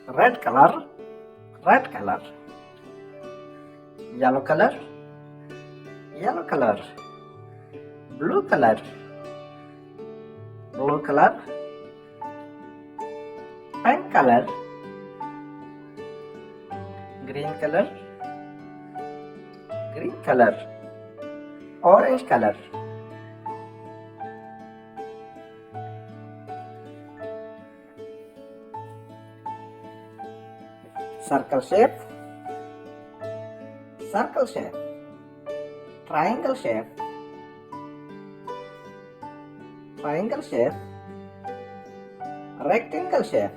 red color, red color. Yellow color, yellow color. Blue color, blue color. Pink color, green color, green color. Orange color. Circle shape, circle shape. Triangle shape, triangle shape. Rectangle shape,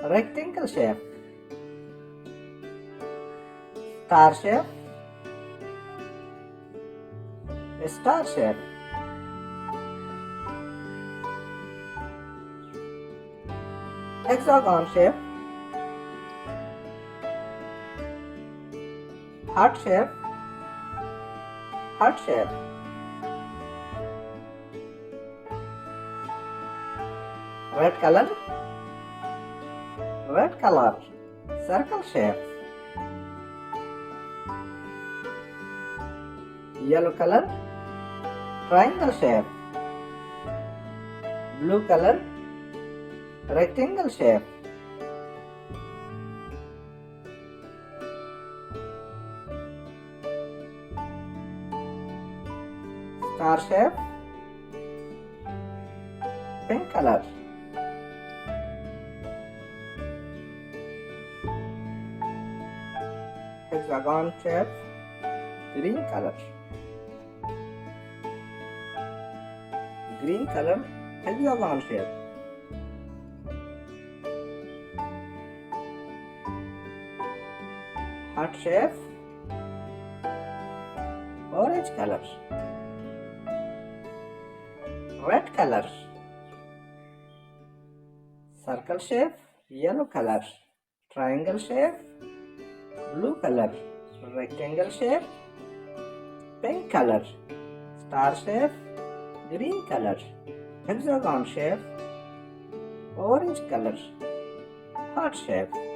rectangle shape. Star shape, star shape. Hexagon shape, heart shape, heart shape. Red color, red color. Circle shape. Yellow color, triangle shape. Blue color, rectangle shape. Star shape, pink color. Hexagon shape, green color. Green color, hexagon shape. Heart shape, orange color. Red color. Circle shape, yellow color. Triangle shape, blue color. Rectangle shape, pink color. Star shape, green color. Hexagon shape, orange color. Heart shape.